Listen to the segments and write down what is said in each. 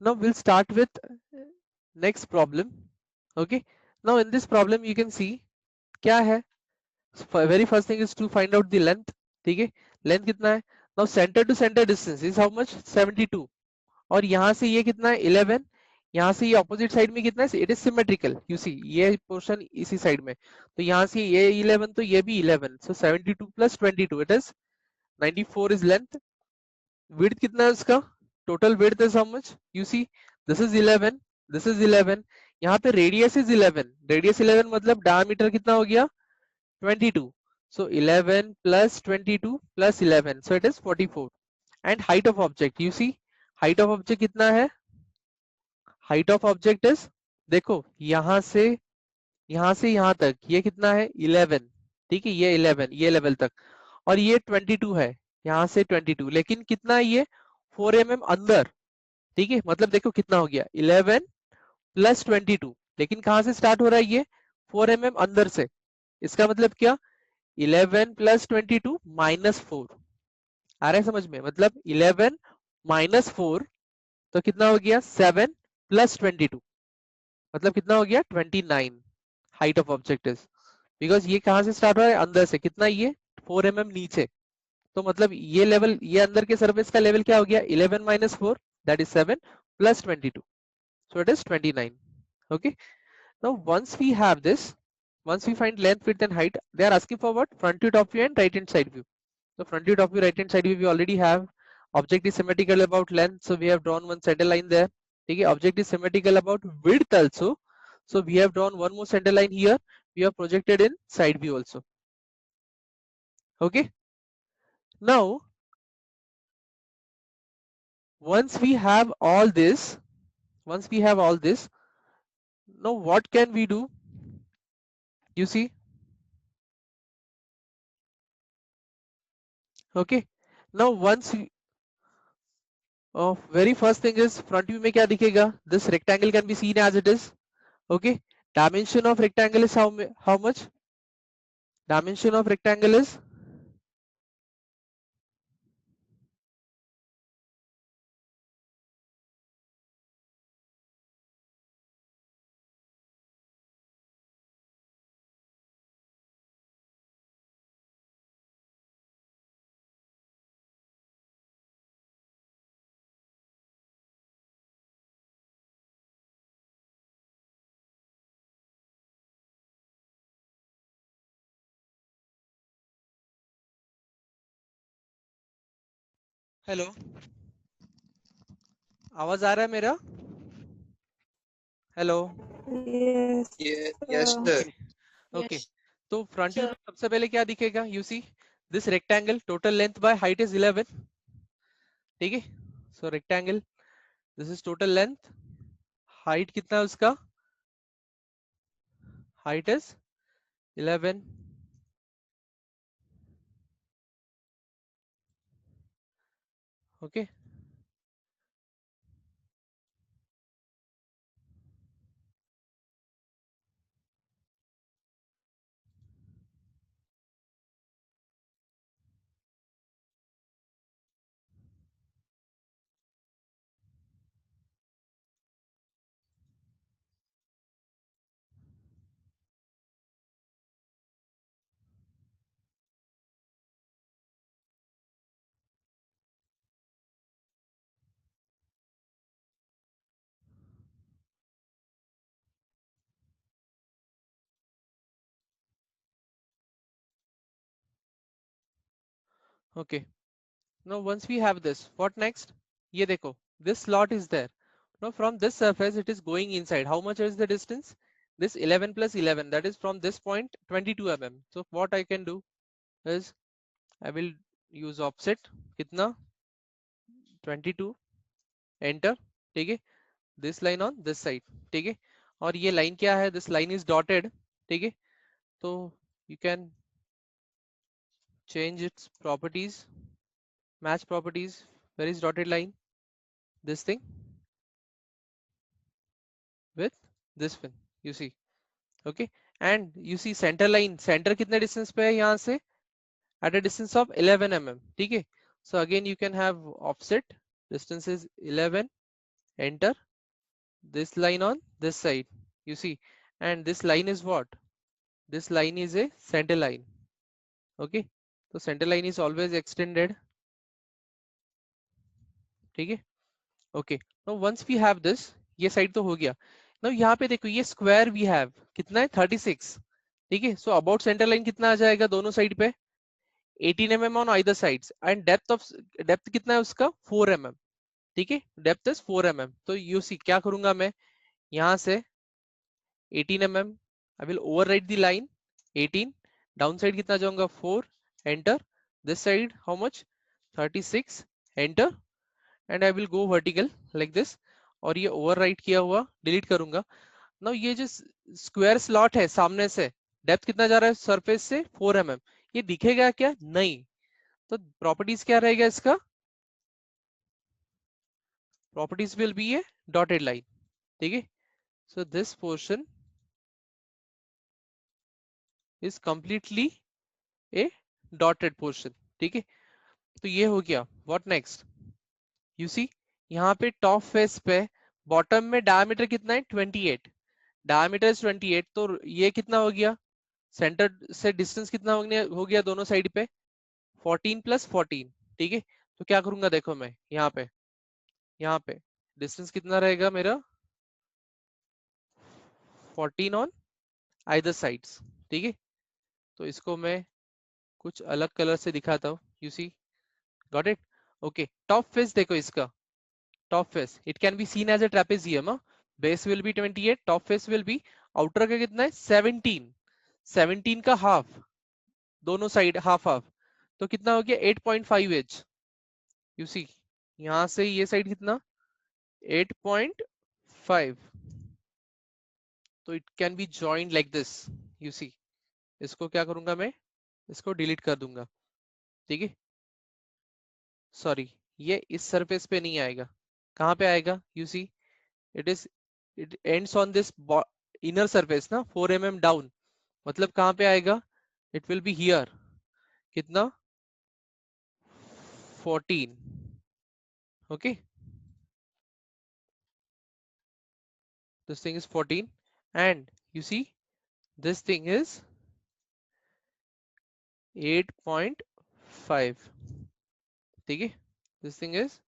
Now we'll start with next problem. Okay, now in this problem you can see क्या है, very first thing is to find out the length. ठीक है, length कितना है? Now center to center distance is how much? 72. और यहाँ से ये कितना है? 11. यहाँ से ये ऑपोजिट साइड में कितना है? It is symmetrical, you see ये पोर्शन इसी साइड में, तो यहाँ से ये 11 तो ये भी 11, सो 72 plus 22 it is 94 is length. Width कितना है उसका? Total width is how much? You see this is 11, this is 11, यहाँ पे रेडियस इज 11, रेडियस 11 मतलब डायमीटर कितना हो गया? 22. So 11 plus 22 plus 11, so it is 44. And height of object, you see height of object कितना है? Height of object is, देखो यहाँ से यहाँ तक ये कितना है? 11. ठीक है, ये 11 ये लेवल तक, और ये 22 है, यहाँ से 22, लेकिन कितना है ये? 4 mm अंदर. ठीक है, मतलब देखो कितना हो गया? 11 प्लस 22, लेकिन कहाँ से स्टार्ट हो रहा है ये? 4 mm अंदर से. इसका मतलब क्या? 11 प्लस 22 माइनस 4. आ रहा है समझ में? मतलब 11 माइनस 4, तो कितना हो गया? 7 प्लस 22, मतलब कितना हो गया? 29. Height of object is, because ये कहाँ से स्टार्ट हो रहा है? अंदर से. कितना ये? 4 mm नीचे, तो मतलब ये लेवल, ये अंदर के सरफेस का लेवल क्या हो गया? 11 minus 4, that is 7 plus 22, so it is 29. Okay, now once we have this, once we find length, width and height, they are asking for what? Front view, top view and right hand side view. So front view, top view, right hand side view we already have. Object is symmetrical about length, so we have drawn one center line there. Okay, object is symmetrical about width also, so we have drawn one more center line here. We have projected in side view also. Okay, now once we have all this, once we have all this, now what can we do? You see, okay, now once we, very first thing is front view में क्या दिखेगा? This rectangle can be seen as it is. Okay, dimension of rectangle is how much? Dimension of rectangle is, hello, आवाज आ रहा है मेरा? Hello. Yes. Yes, sir. Okay. Okay, तो front view में सबसे पहले क्या दिखेगा? You see this rectangle, total length by height is 11. ठीक है, so rectangle, this is total length, height कितना है उसका? Height is 11. Okay, okay, now once we have this, what next? ये देखो, this slot is there. Now from this surface it is going inside. How much is the distance? This 11 plus 11, that is from this point 22 mm. So what I can do is I will use offset. कितना? 22. Enter. ठीक है, this line on this side. ठीक है, और ये line क्या है? This line is dotted. ठीक है, तो you can change its properties, match properties. Where is dotted line? This thing with this one, you see. Okay, and you see center line, center कितने distance पे है यहाँ से? At a distance of 11 mm. ठीक है, so again you can have offset, distance is 11. enter this line on this side, you see, and this line is what? This line is a center line. Okay, so center line is always extended. ठीक है, okay. Now once we have this, ये side तो हो गया. Now यहाँ पे देखो ये स्क्वायर we have कितना है 36. ठीक है, so about center line कितना आ जाएगा दोनों साइड पे? 18 mm on either sides and depth कितना है उसका 4 mm. ठीक है, डेप्थ इज 4 mm. तो यू सी क्या करूंगा मैं यहाँ से 18 mm, I will overwrite the line 18, down side कितना जाऊंगा 4, enter, this side how much 36, enter, and I will go vertical like this, और ये ओवरराइट किया हुआ डिलीट करूंगा. नाउ ये जो स्क्वायर स्लॉट है सामने से, डेप्थ कितना जा रहा है सरफेस से 4 mm, ये दिखेगा क्या? नहीं. तो प्रॉपर्टीज क्या रहेगा इसका? Properties will be A dotted line. ठीक है, so this portion is completely a dotted portion. ठीक है, तो ये हो गया. what next? you see यहाँ पे टॉप फेस पे बॉटम में डायमीटर कितना है 28, डायमीटर 28, तो ये कितना हो गया? सेंटर से डिस्टेंस कितना हो गया दोनों साइड पे 14 + 14. ठीक है, तो क्या करूंगा देखो मैं यहाँ पे डिस्टेंस कितना रहेगा मेरा 14 ऑन आइदर साइड्स. ठीक है, तो इसको मैं कुछ अलग कलर से दिखाता हूँ. You see got it. Okay, top face देखो इसका, top face it can be seen as a trapezium. Base will be 28, top face will be, outer का कितना है 17, 17 का हाफ, दोनों साइड हाफ हाफ, तो कितना हो गया 8.5 एच. यू सी यहां से ये साइड कितना 8.5, तो it can be joined like this. You see इसको क्या करूंगा मैं, इसको डिलीट कर दूंगा. ठीक है, सॉरी, ये इस सरफेस पे नहीं आएगा. कहाँ पे आएगा? You see it is, it ends on this inner surface ना 4 mm डाउन, मतलब कहाँ पे आएगा? It will be here. कितना 14. Okay, this thing is 14 and you see this thing is 8.5. ठीक है, दिस थिंग इज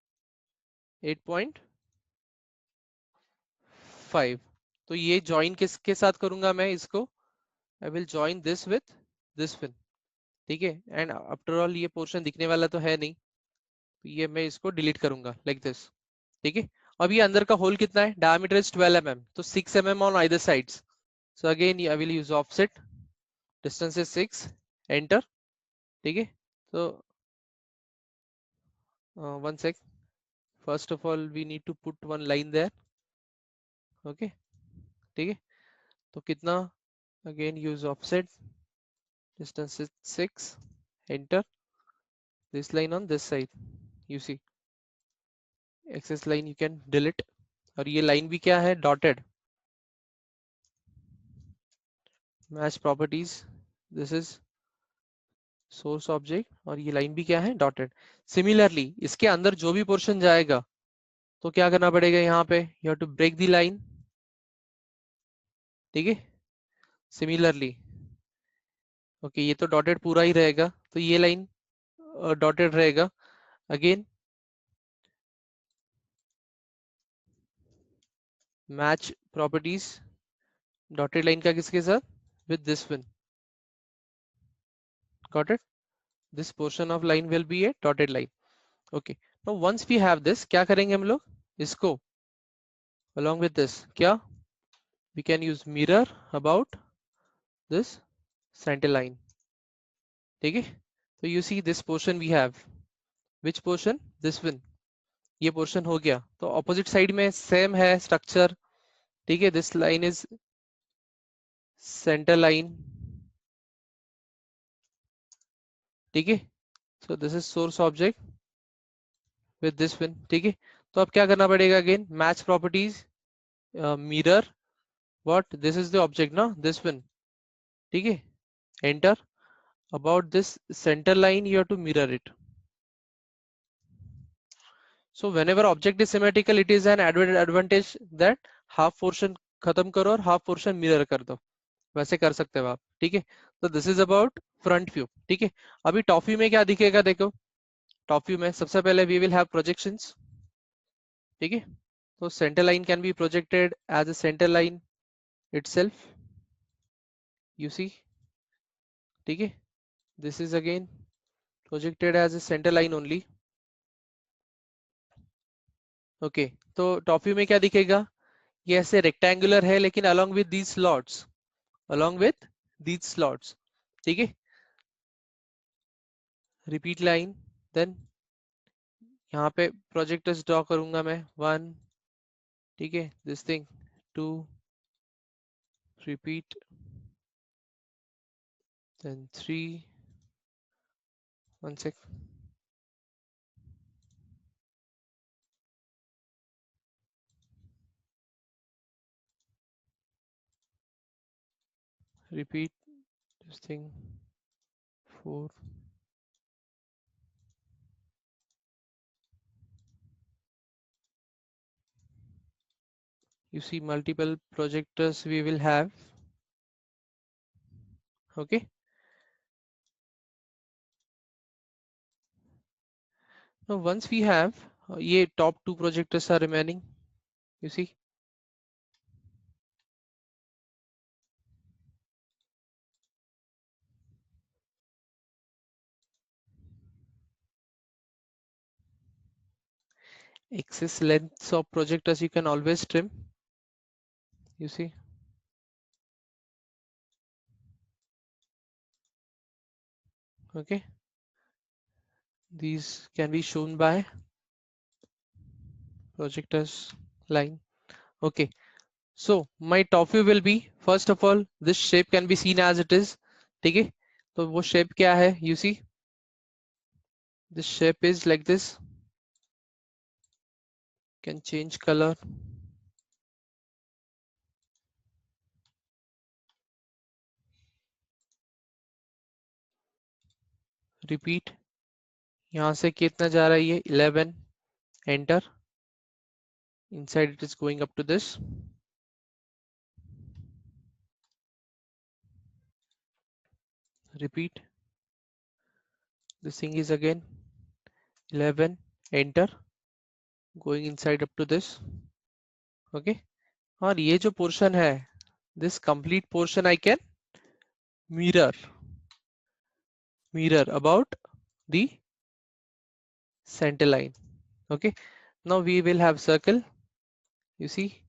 8.5. तो ये ज्वाइन किसके साथ करूंगा मैं इसको? I will join this with this win. ठीक है, एंड आफ्टर ऑल ये पोर्शन दिखने वाला तो है नहीं, तो ये मैं इसको डिलीट करूंगा लाइक दिस. ठीक है, अब ये अंदर का होल कितना है? डायमीटर इज 12 mm, तो 6 mm on either sides. So again I will use offset, distance is 6, enter. ठीक है, तो one sec, first of all we need to put one line there. Okay, ठीक है, तो कितना, again use offset, distance is 6, enter, this line on this side, you see excess line you can delete. और ये line भी क्या है? Dotted. Match properties, this is source object, और ये लाइन भी क्या है? डॉटेड. सिमिलरली इसके अंदर जो भी पोर्शन जाएगा तो क्या करना पड़ेगा यहाँ पे? You have to break the line. ठीक है, सिमिलरली ओके, ये तो डॉटेड पूरा ही रहेगा, तो ये लाइन डॉटेड रहेगा. Again match properties, dotted line का किसके साथ? With this one. Got it. This portion of line will be a dotted line. Okay, now once we have this, क्या करेंगे हम लोग इसको? along with this क्या, we can use mirror about this center line. ठीक है, तो you see this portion we have, which portion? this one. ये portion हो गया, तो opposite side में same है structure. ठीक है, this line is center line. ठीक है, so this is source object with this one. ठीक है, तो अब क्या करना पड़ेगा? again match properties, mirror what, this is the object ना, this one. ठीक है, enter, about this center line you have to mirror it. So whenever object is symmetrical, it is an advantage that half portion खत्म करो और half portion mirror कर दो, वैसे कर सकते हो आप, ठीक है। तो this is about front view, ठीक है। अभी टॉप व्यू में क्या दिखेगा, देखो टॉप व्यू में सबसे पहले वी विल हैव प्रोजेक्शंस, ठीक है। तो centre line can be projected as a centre line itself, you see, ठीक है। This is again projected as a centre line only, okay. तो टॉप व्यू में क्या दिखेगा, ये ऐसे रेक्टेंगुलर है लेकिन along with these slots, along with these slots, ठीक है। रिपीट लाइन, देन यहाँ पे प्रोजेक्टर्स ड्रॉ करूंगा मैं, 1, ठीक है, this thing 2, repeat, then 3, 1 sec, repeat this thing 4, you see multiple projectors we will have, okay। Now once we have ये top 2 projectors are remaining, you see, excess lengths of projectors you can always trim, you see, okay, these can be shown by projectors line, okay। So my top view will be, first of all this shape can be seen as it is, ठीक है। तो वो shape क्या है, you see, this shape is like this, can change color, repeat, यहाँ से कितना जा रहा है ये 11, enter, inside it is going up to this, repeat, this thing is again 11, enter, going inside up to this, okay। और ये जो portion है, this complete portion I can mirror about the center line, okay। Now we will have circle, you see,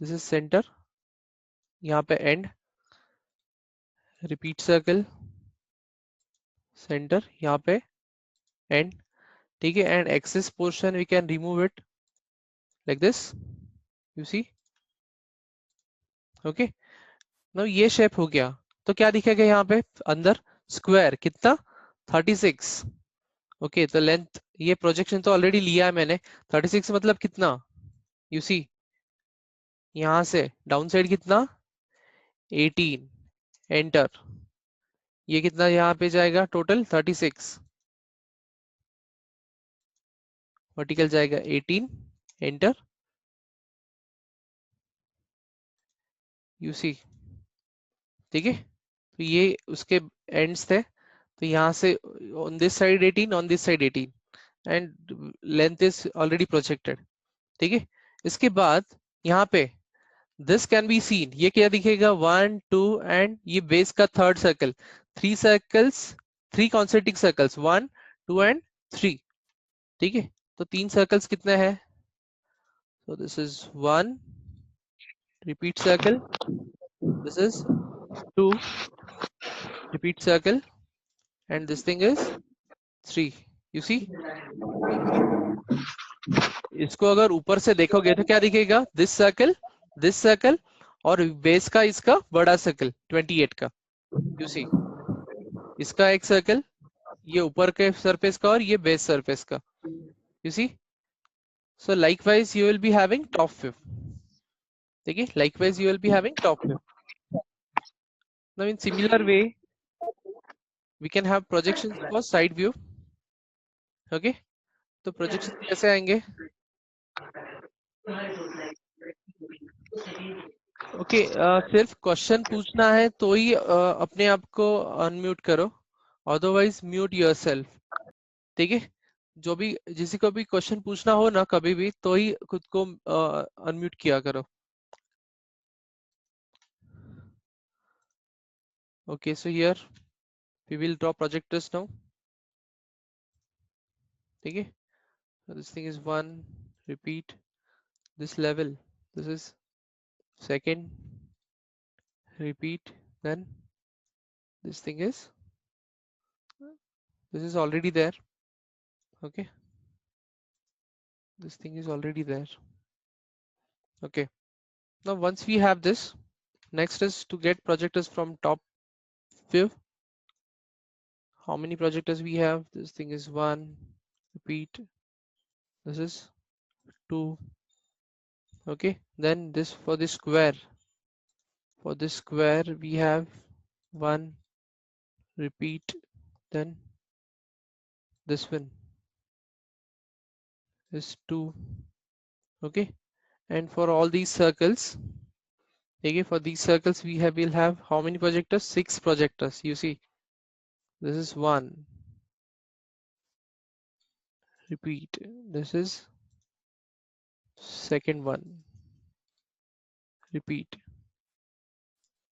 this is center, यहाँ पे end, repeat circle, center, यहाँ पे end, ठीक है। and excess portion we can remove it like this, you see, okay। now ये shape हो गया, तो क्या दिखेगा यहाँ पे अंदर, square कितना 36, ओके। तो लेंथ, ये प्रोजेक्शन तो ऑलरेडी लिया है मैंने, 36 मतलब कितना, यू सी, यहाँ से डाउन साइड कितना 18, एंटर, ये कितना यहाँ पे जाएगा टोटल 36, वर्टिकल जाएगा 18, एंटर, यू सी, ठीक है। तो ये उसके एंड्स थे, तो यहाँ से on this side 18, on this side 18 and length is already projected, ठीक है। इसके बाद यहाँ पे दिस कैन बी सीन, ये क्या दिखेगा 1 2 एंड ये बेस का third circle, 3 circles, 3 concentric circles, 1 2 and 3, ठीक है। तो 3 सर्कल्स कितने हैं, so this is 1 repeat circle, this is 2 repeat circle, and this thing is 3, you see। इसको अगर ऊपर से देखोगे तो क्या दिखेगा, दिस सर्कल और बेस का इसका बड़ा सर्कल 28 का, यू सी, इसका एक सर्कल, ये ऊपर के सरफेस का और ये बेस सरफेस का, you see। So likewise you will be having top view, okay, likewise you will be having top view। Now in similar way we can have projections for side view, okay। तो projection कैसे आएंगे? Okay, सिर्फ question पूछना है तो ही अपने आप को अनम्यूट करो, अदरवाइज म्यूट योरसेल्फ। ठीक है, जो भी जिसी को भी क्वेश्चन पूछना हो ना कभी भी, तो ही खुद को अनम्यूट किया करो। Okay, so here we will draw projectors now. ठीक है, this thing is 1, repeat this level, this is second, repeat, then this thing is, this is already there. Okay, this thing is already there. Okay, now once we have this, next is to get projectors from top view. How many projectors we have? This thing is 1, repeat, this is 2. Okay, then this for the square, for this square we have 1, repeat, then this one is 2. Okay, and for all these circles, okay, for these circles will have how many projectors? 6 projectors. You see, this is 1, repeat, this is second one, repeat,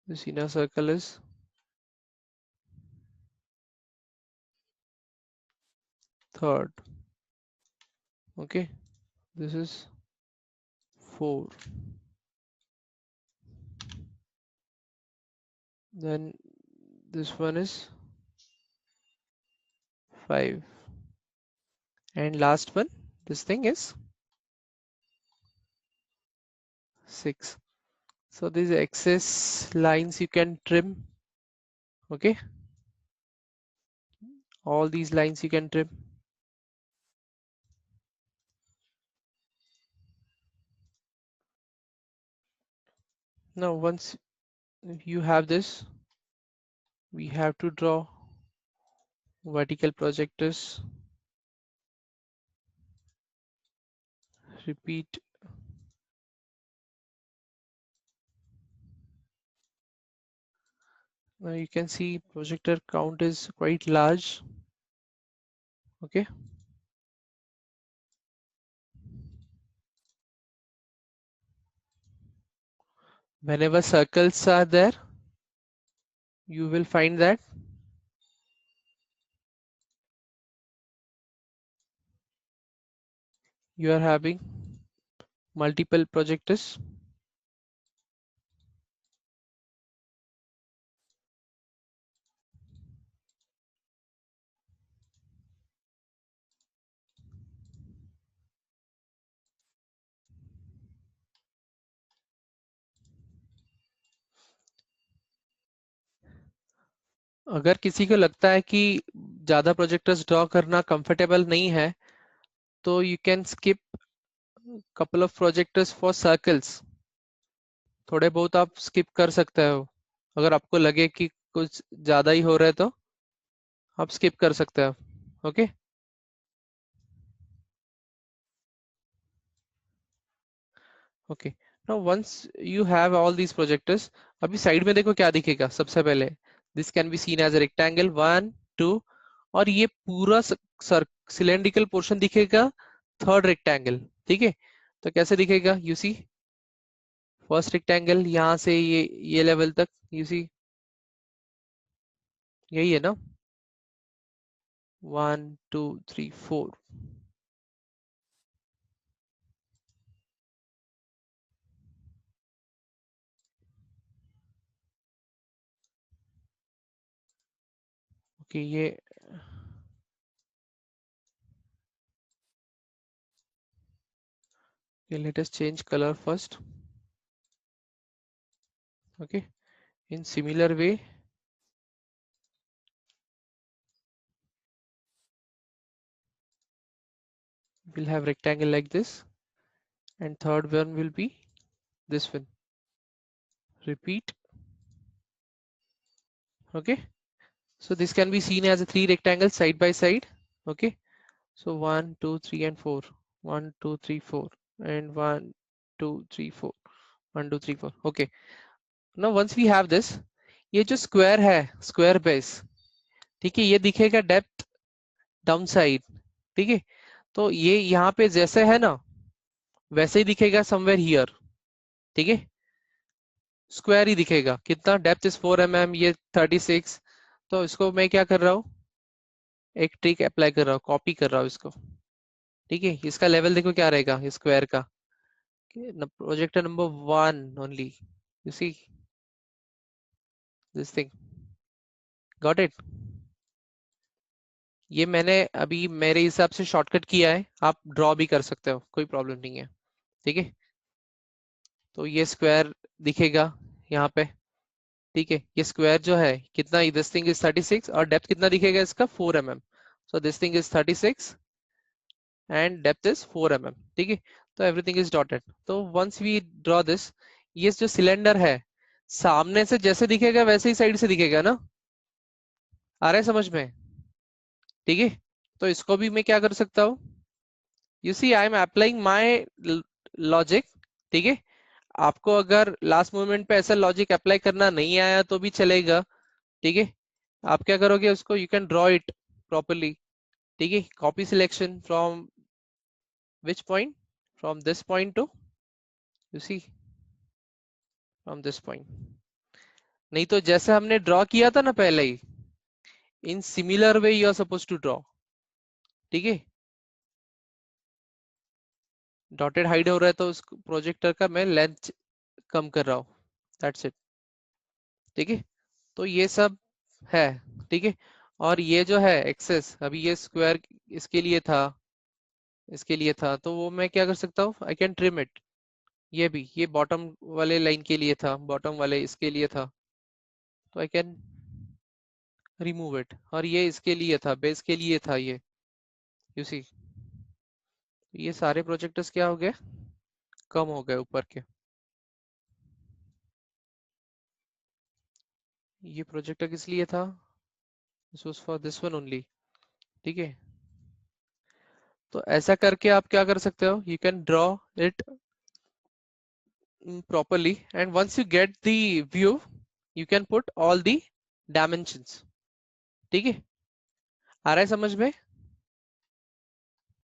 this inner circle is third. Okay, this is 4, then this one is 5, and last one, this thing is 6. So these excess lines you can trim. Okay, all these lines you can trim. Now once you have this, we have to draw vertical projectors. Repeat, now you can see projector count is quite large. Okay, whenever circles are there, you will find that you are having multiple projectors. अगर किसी को लगता है कि ज्यादा projectors draw करना comfortable नहीं है, तो you can skip couple of projectors for circles. थोड़े बहुत आप स्किप कर सकते हो, अगर आपको लगे कि कुछ ज्यादा ही हो रहा है तो आप स्किप कर सकते हो. Okay, okay, now once you have all these projectors, अभी साइड में देखो क्या दिखेगा सबसे पहले. This can be seen as a rectangle 1, 2, और ये पूरा सिलेंड्रिकल पोर्शन दिखेगा थर्ड रेक्टेंगल. ठीक है, तो कैसे दिखेगा? यू सी, फर्स्ट रेक्टेंगल यहाँ से ये लेवल तक, यू सी, यही है ना, 1, 2, 3, 4. ओके, ये let us change color first. Okay, in similar way we'll have rectangle like this, and third one will be this one. Repeat. Okay, so this can be seen as a 3 rectangles side by side. Okay, So 1 2 3 and 4, 1 2 3 4 and 1 2 3 4, 1 2 3 4. Okay, now once we have this, ये जो square है, square base, ठीक है, ये दिखेगा depth down side, ठीक है, तो ये यहाँ पे जैसे है ना वैसे ही दिखेगा समवेयर हियर, ठीक है, स्क्वायर ही दिखेगा। कितना डेप्थ इज 4 mm, ये 36। तो इसको मैं क्या कर रहा हूँ, एक ट्रिक अप्लाई कर रहा हूँ, कॉपी कर रहा हूँ इसको, ठीक है। इसका लेवल देखो क्या रहेगा स्क्वायर का, projector number 1 only, you see this thing, got it. ये मैंने अभी मेरे हिसाब से शॉर्टकट किया है, आप ड्रॉ भी कर सकते हो, कोई प्रॉब्लम नहीं है, ठीक है। तो ये स्क्वायर दिखेगा यहाँ पे, ठीक है। ये स्क्वायर जो है कितना, दिस थिंग इज 36 और डेप्थ कितना दिखेगा इसका 4 mm। So this thing is 36 and depth is 4 mm, ठीक है। तो एवरीथिंग इज डॉटेड। तो वंस वी ड्रॉ दिस, ये जो सिलेंडर है सामने से जैसे दिखेगा वैसे ही साइड से दिखेगा ना, आ रहा है समझ में, ठीक है। तो इसको भी मैं क्या कर सकता हूँ, you see I am applying my logic, ठीक है। आपको अगर लास्ट मोमेंट पे ऐसा लॉजिक अप्लाई करना नहीं आया तो भी चलेगा, ठीक है। आप क्या करोगे उसको, you can draw it properly, ठीक है। Copy selection from which point, from this point to, you see, from this point. नहीं तो जैसे हमने ड्रॉ किया था ना पहले ही, in similar way you are suppose to draw, ठीक है। डॉटेड हाइड हो रहा है तो उस प्रोजेक्टर का मैं लेंथ कम कर रहा हूँ, दैट्स इट, ठीक है। तो ये सब है, ठीक है। और ये जो है एक्सेस, अभी ये स्क्वायर इसके लिए था, इसके लिए था, तो वो मैं क्या कर सकता हूँ, आई कैन ट्रिम इट। ये भी, ये बॉटम वाले लाइन के लिए था, बॉटम वाले इसके लिए था, तो आई कैन रिमूव इट। और ये इसके लिए था, बेस के लिए था ये, यू सी। ये सारे प्रोजेक्टर्स क्या हो गए, कम हो गए ऊपर के। ये प्रोजेक्टर किस लिए था, this was for this one only, ठीक है। तो ऐसा करके आप क्या कर सकते हो, you can draw it properly, and once you get the view you can put all the dimensions, ठीक है। आ रहा है समझ में,